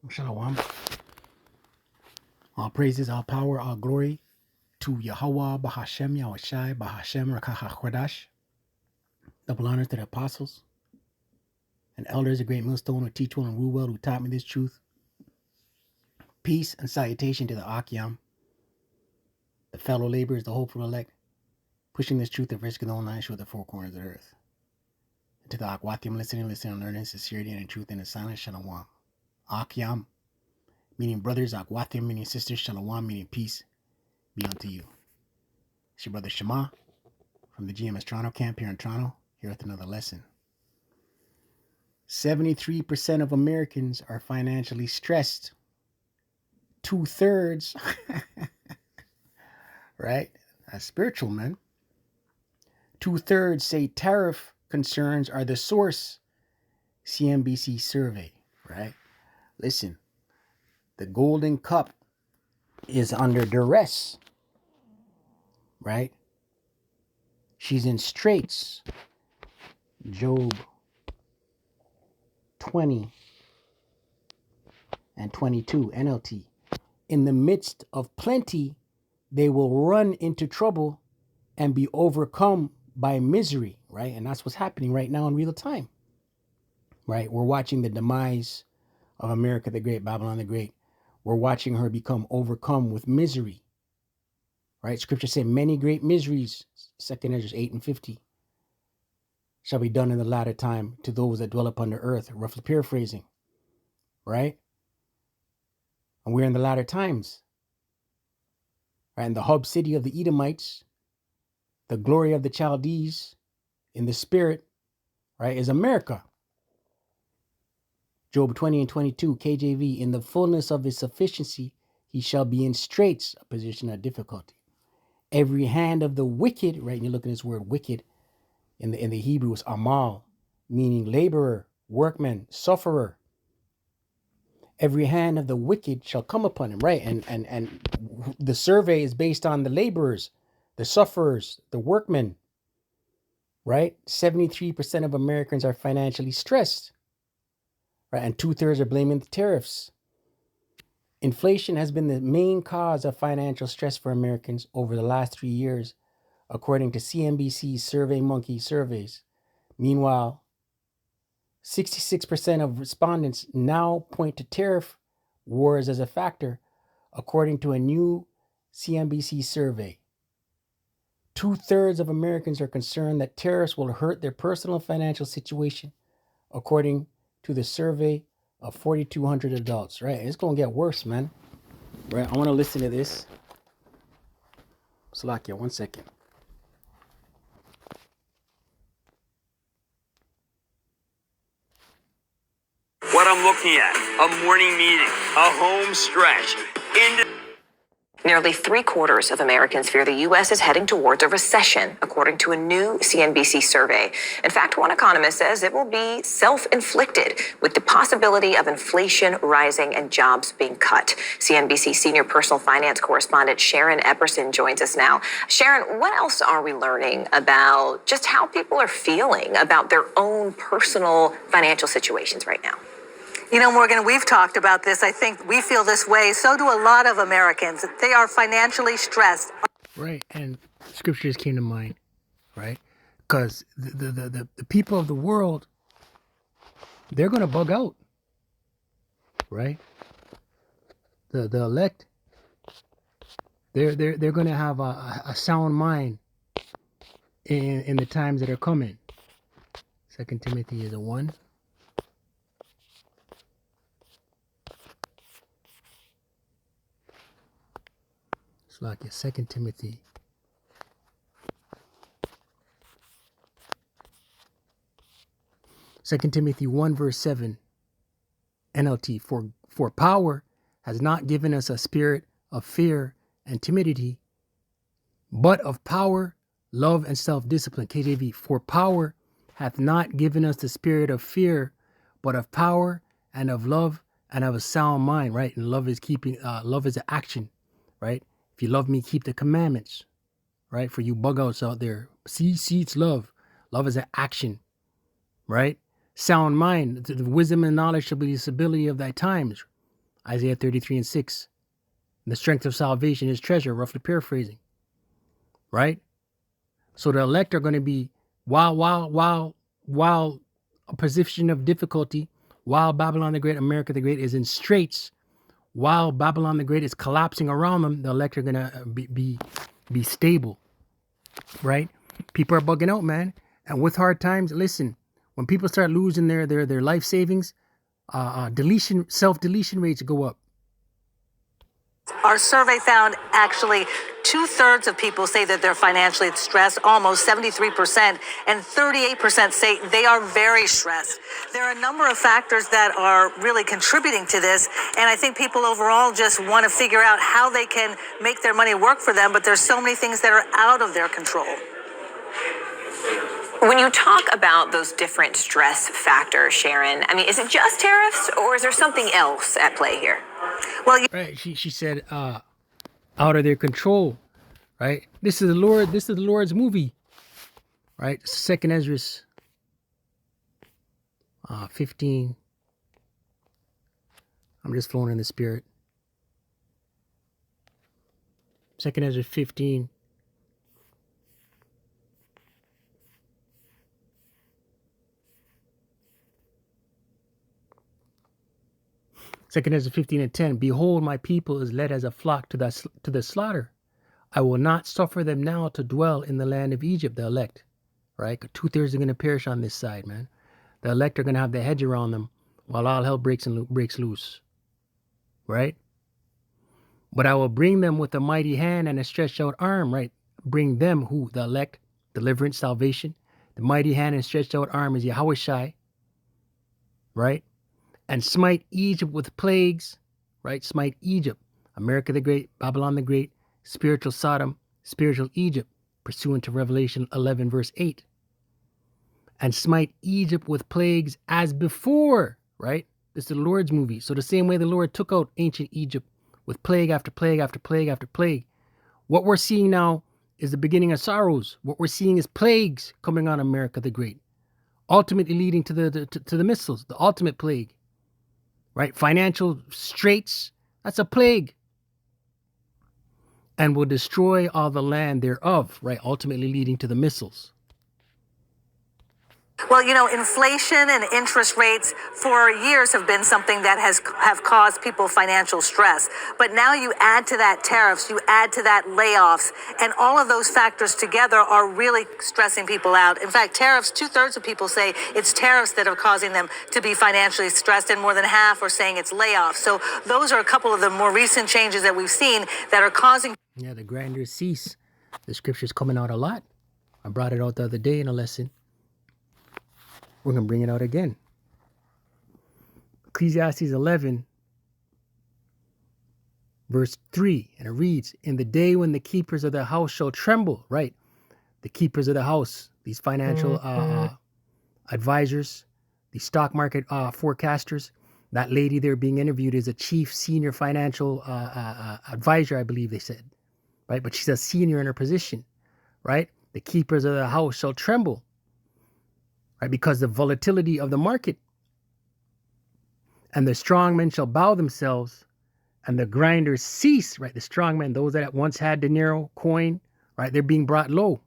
Shalom. All praises, all power, all glory to Yahweh, Bahashem, Yahushai, Bahashem, Rakaha Double honors to the apostles and elders, a great millstone who teach well and rule well, who taught me this truth. Peace and salutation to the Akyam, the fellow laborers, the hopeful elect, pushing this truth of risk in the whole nine short the four corners of the earth. And to the Akwatium, listening, learning, sincerity, and in truth, and in silence, Shalom. Akyam, meaning brothers, Akwatium, meaning sisters, Shalom, meaning peace, be unto you. It's your brother Shema from the GMS Toronto camp here in Toronto, here with another lesson. 73% of Americans are financially stressed. 2/3, right? That's spiritual, man. 2/3 say tariff concerns are the source. CNBC survey, right? Listen, the golden cup is under duress, right? She's in straits. Job 20 and 22, NLT. In the midst of plenty, they will run into trouble and be overcome by misery, right? And that's what's happening right now in real time, right? We're watching the demise of America the Great, Babylon the Great. We're watching her become overcome with misery, right? Scripture said many great miseries, 2 Ezra 8 and 50, shall be done in the latter time to those that dwell upon the earth, roughly paraphrasing, right? And we're in the latter times, right? And the hub city of the Edomites, the glory of the Chaldees in the spirit, right, is America. Job 20 and 22, KJV, in the fullness of his sufficiency, he shall be in straits, a position of difficulty. Every hand of the wicked, right, and you look at this word wicked, in the Hebrew is amal, meaning laborer, workman, sufferer. Every hand of the wicked shall come upon him, right? And the survey is based on the laborers, the sufferers, the workmen, right? 73% of Americans are financially stressed, right? And 2/3 are blaming the tariffs. Inflation has been the main cause of financial stress for Americans over the last 3 years, according to CNBC's SurveyMonkey surveys. Meanwhile, 66% of respondents now point to tariff wars as a factor, according to a new CNBC survey. 2/3 of Americans are concerned that tariffs will hurt their personal financial situation, according to the survey of 4,200 adults, right? It's going to get worse, man. Right? I want to listen to this. Salakia, 1 second. What I'm looking at, a morning meeting, a home stretch. Nearly 3/4 of Americans fear the U.S. is heading towards a recession, according to a new CNBC survey. In fact, one economist says it will be self-inflicted, with the possibility of inflation rising and jobs being cut. CNBC senior personal finance correspondent Sharon Epperson joins us now. Sharon, what else are we learning about just how people are feeling about their own personal financial situations right now? You know, Morgan, we've talked about this. I think we feel this way. So do a lot of Americans. They are financially stressed. Right, and scriptures came to mind, right? Because the people of the world, they're going to bug out, right? The elect, they're going to have a sound mind in the times that are coming. 2 Timothy is a 1. It's like a 2 Timothy. Second Timothy 1 verse 7, NLT, for power has not given us a spirit of fear and timidity, but of power, love, and self-discipline. KJV, for power hath not given us the spirit of fear, but of power and of love and of a sound mind, right? And love is love is an action, right? If you love me, keep the commandments, right? For you bug outs out there, seeds love. Love is an action, right? Sound mind, the wisdom and knowledge shall be the stability of thy times, Isaiah 33:6. The strength of salvation is treasure, roughly paraphrasing. Right? So the elect are going to be, while a position of difficulty, while Babylon the Great, America the Great is in straits, while Babylon the Great is collapsing around them, the elect are going to be stable. Right? People are bugging out, man. And with hard times, listen, when people start losing their life savings, self-deletion rates go up. Our survey found actually 2/3 of people say that they're financially stressed, almost 73%, and 38% say they are very stressed. There are a number of factors that are really contributing to this, and I think people overall just want to figure out how they can make their money work for them, but there's so many things that are out of their control. When you talk about those different stress factors, Sharon, I mean, is it just tariffs or is there something else at play here? Well, Right. She said out of their control. Right. This is the Lord's movie. Right. 2nd Ezra 15. I'm just flowing in the spirit. 2nd Ezra 15. Second Ezra 15:10. Behold, my people is led as a flock to the slaughter. I will not suffer them now to dwell in the land of Egypt, the elect. Right? 2/3 are going to perish on this side, man. The elect are going to have the hedge around them while all hell breaks loose. Right? But I will bring them with a mighty hand and a stretched out arm. Right? Bring them, who? The elect, deliverance, salvation. The mighty hand and stretched out arm is Yahushai. Right? And smite Egypt with plagues, right? Smite Egypt, America the Great, Babylon the Great, spiritual Sodom, spiritual Egypt, pursuant to Revelation 11, verse 8. And smite Egypt with plagues as before, right? This is the Lord's movie. So the same way the Lord took out ancient Egypt with plague after plague after plague after plague. What we're seeing now is the beginning of sorrows. What we're seeing is plagues coming on America the Great, ultimately leading to the missiles, the ultimate plague. Right? Financial straits, that's a plague. And will destroy all the land thereof, right? Ultimately leading to the missiles. Well, inflation and interest rates for years have been something that have caused people financial stress. But now you add to that tariffs, you add to that layoffs, and all of those factors together are really stressing people out. In fact, tariffs, 2/3 of people say it's tariffs that are causing them to be financially stressed, and more than half are saying it's layoffs. So those are a couple of the more recent changes that we've seen that are causing. Yeah, the grinders cease. The scripture's coming out a lot. I brought it out the other day in a lesson. We're going to bring it out again. Ecclesiastes 11, verse 3, and it reads, in the day when the keepers of the house shall tremble, right? The keepers of the house, these financial advisors, the stock market forecasters. That lady there being interviewed is a chief senior financial advisor, I believe they said, right? But she's a senior in her position, right? The keepers of the house shall tremble. Right, because the volatility of the market. And the strong men shall bow themselves, and the grinders cease. Right, the strong men, those that once had dinero, coin, right, they're being brought low.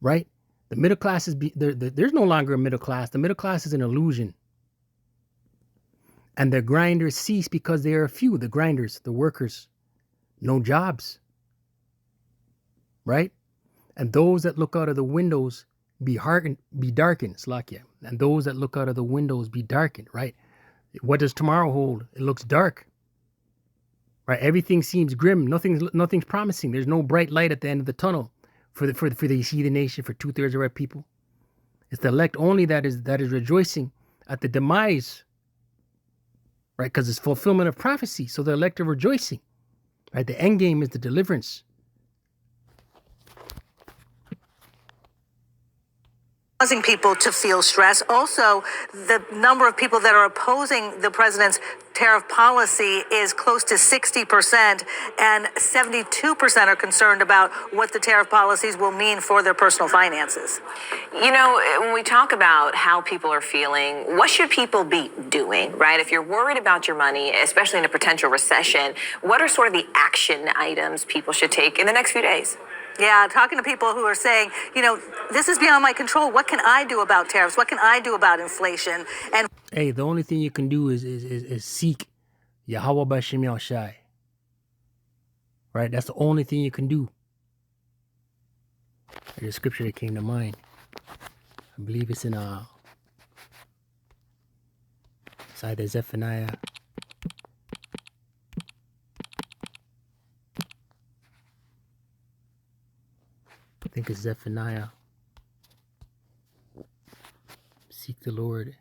Right, the middle class there's no longer a middle class. The middle class is an illusion. And the grinders cease because they are few. The grinders, the workers, no jobs. Right. And those that look out of the windows be darkened, Slakia. And those that look out of the windows be darkened, right? What does tomorrow hold? It looks dark. Right? Everything seems grim. Nothing's promising. There's no bright light at the end of the tunnel for the heathen nation, for 2/3 of our people. It's the elect only that is rejoicing at the demise. Right? Because it's fulfillment of prophecy. So the elect are rejoicing. Right? The end game is the deliverance. Causing people to feel stress. Also, the number of people that are opposing the president's tariff policy is close to 60%, and 72% are concerned about what the tariff policies will mean for their personal finances. You know, when we talk about how people are feeling, what should people be doing, right? If you're worried about your money, especially in a potential recession, what are sort of the action items people should take in the next few days? Yeah, talking to people who are saying, this is beyond my control. What can I do about tariffs? What can I do about inflation? And Hey, the only thing you can do is seek Yahweh B'Shem Yahushai. Right? That's the only thing you can do. There's a scripture that came to mind. I believe it's in it's either Zephaniah. I think it's Zephaniah. Seek the Lord.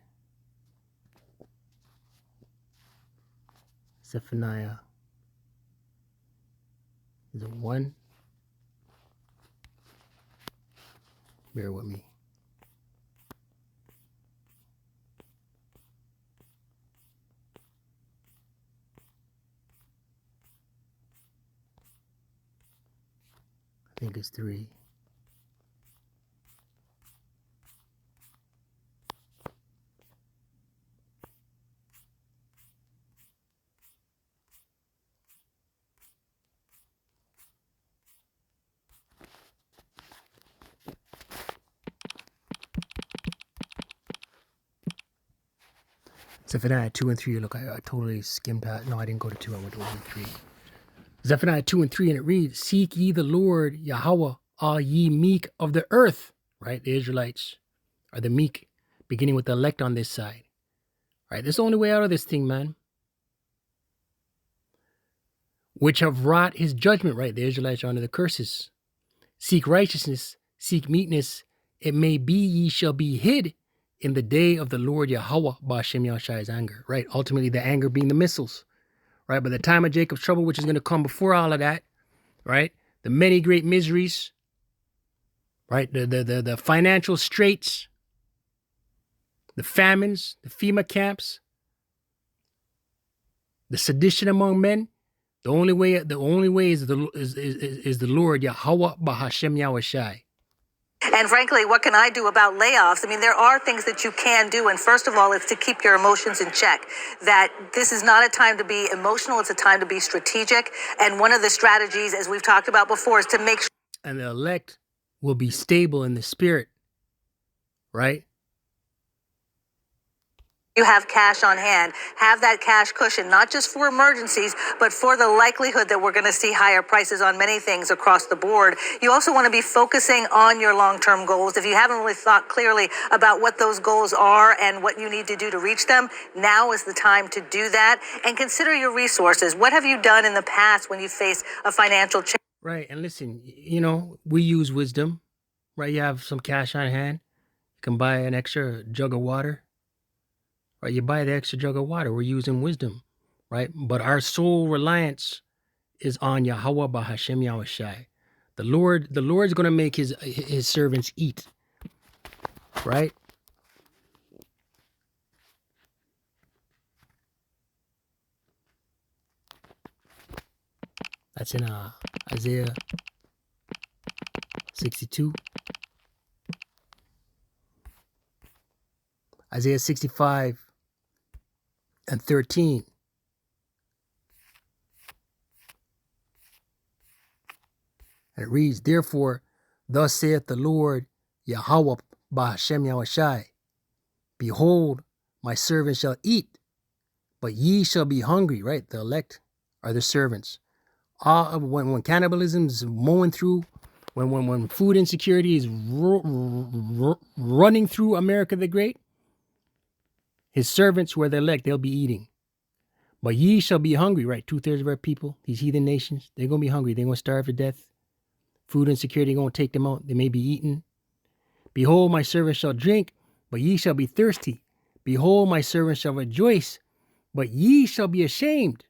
Zephaniah. Is it 1? Bear with me. I think it's 3. Zephaniah 2 and 3. Look, I totally skimmed that. No, I didn't go to 2. I went to 1 and 3. Zephaniah 2 and 3, and it reads, seek ye the Lord Yahweh, all ye meek of the earth. Right? The Israelites are the meek, beginning with the elect on this side. Right? This is the only way out of this thing, man. Which have wrought his judgment. Right? The Israelites are under the curses. Seek righteousness, seek meekness. It may be ye shall be hid in the day of the Lord Yahweh B'Shem Yahushai's anger. Right? Ultimately, the anger being the missiles. Right? But the time of Jacob's trouble, which is going to come before all of that. Right? The many great miseries. Right? The financial straits. The famines. The FEMA camps. The sedition among men. The only way is the Lord Yahweh B'Shem Yahushai. And frankly, what can I do about layoffs? I mean, there are things that you can do. And first of all, it's to keep your emotions in check. That this is not a time to be emotional. It's a time to be strategic. And one of the strategies, as we've talked about before, is to make sure. And the elect will be stable in the spirit. Right? You have cash on hand, have that cash cushion, not just for emergencies, but for the likelihood that we're going to see higher prices on many things across the board. You also want to be focusing on your long-term goals. If you haven't really thought clearly about what those goals are and what you need to do to reach them, now is the time to do that. And consider your resources. What have you done in the past when you face a financial challenge? Right. And listen, we use wisdom. Right? You have some cash on hand. You can buy an extra jug of water. Right, you buy the extra jug of water. We're using wisdom, right? But our sole reliance is on Yahweh B'Shem Yahushai. The Lord's going to make his servants eat, right? That's in Isaiah 62. Isaiah 65 and 13. And it reads, therefore, thus saith the Lord Yahweh B'Shem Yahushai, behold, my servants shall eat, but ye shall be hungry. Right? The elect are the servants. When cannibalism is mowing through, when food insecurity is running through America the Great, his servants who are the elect, they'll be eating. But ye shall be hungry, right? 2/3 of our people, these heathen nations, they're going to be hungry. They're going to starve to death. Food insecurity going to take them out. They may be eaten. Behold, my servants shall drink, but ye shall be thirsty. Behold, my servants shall rejoice, but ye shall be ashamed.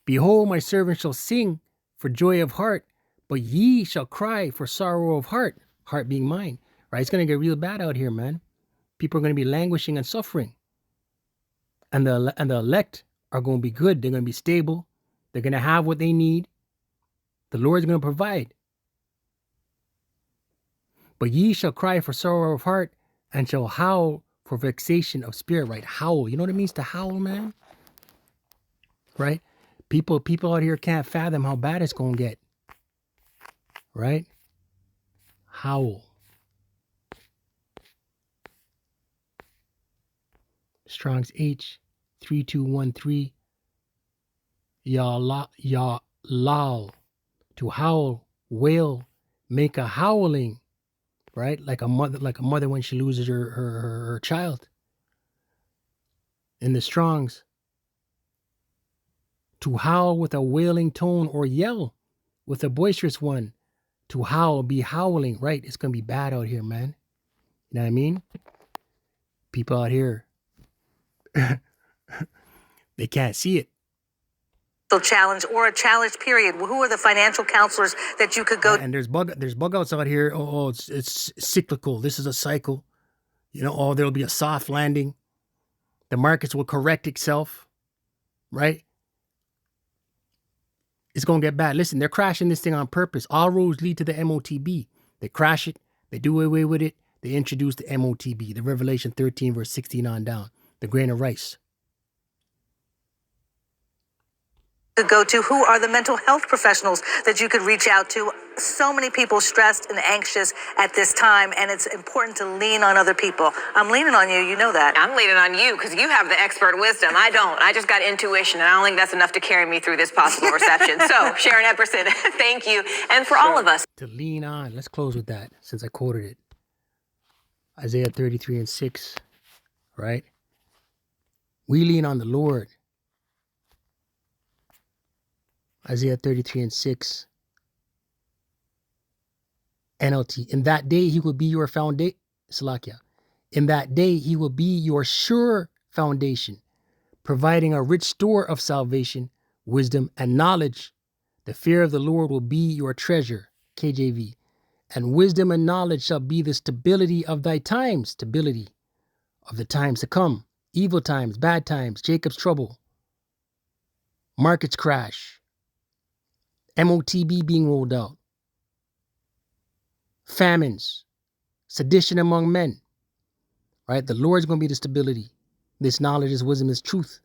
Behold, my servants shall sing for joy of heart, but ye shall cry for sorrow of heart. Heart being mine, right? It's going to get real bad out here, man. People are going to be languishing and suffering. And the elect are going to be good. They're going to be stable. They're going to have what they need. The Lord's going to provide. But ye shall cry for sorrow of heart and shall howl for vexation of spirit, right? Howl. You know what it means to howl, man? Right? People out here can't fathom how bad it's going to get. Right? Howl. Strong's H 3213. Lal. To howl, wail, make a howling, right? Like a mother when she loses her child. In the Strong's, to howl with a wailing tone or yell with a boisterous one. To howl, be howling, right? It's gonna be bad out here, man. You know what I mean? People out here, they can't see it. Challenge or a challenge period. Who are the financial counselors that you could go? And there's bug outs out here. Oh, it's cyclical. This is a cycle. You know, there'll be a soft landing. The markets will correct itself, right? It's gonna get bad. Listen, they're crashing this thing on purpose. All roads lead to the MOTB. They crash it. They do away with it. They introduce the MOTB, the Revelation 13 verse 16 on down, the grain of rice. Could go to? Who are the mental health professionals that you could reach out to? So many people stressed and anxious at this time, and it's important to lean on other people. I'm leaning on you, you know that. I'm leaning on you because you have the expert wisdom. I don't. I just got intuition, and I don't think that's enough to carry me through this possible reception. So, Sharon Epperson, thank you. And for all of us. To lean on. Let's close with that since I quoted it. Isaiah 33 and 6, right? We lean on the Lord. Isaiah 33 and 6. NLT. In that day he will be your foundation. Salakia. In that day he will be your sure foundation, providing a rich store of salvation, wisdom, and knowledge. The fear of the Lord will be your treasure. KJV. And wisdom and knowledge shall be the stability of thy times. Stability of the times to come. Evil times, bad times, Jacob's trouble. Markets crash. MOTB being rolled out. Famines. Sedition among men. Right? The Lord's going to be the stability. This knowledge, this wisdom, this truth.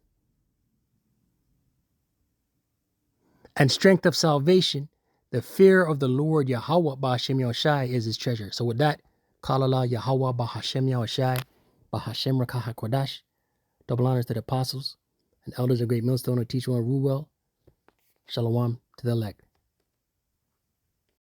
And strength of salvation. The fear of the Lord Yahweh B'Hashem Yahushai is his treasure. So with that, Kalala Yahweh B'Hashem Yahushai B'Hashem Rakah HaKodash. Double honors to the apostles and elders of Great Millstone who teach one rule well. Shalom to the elect.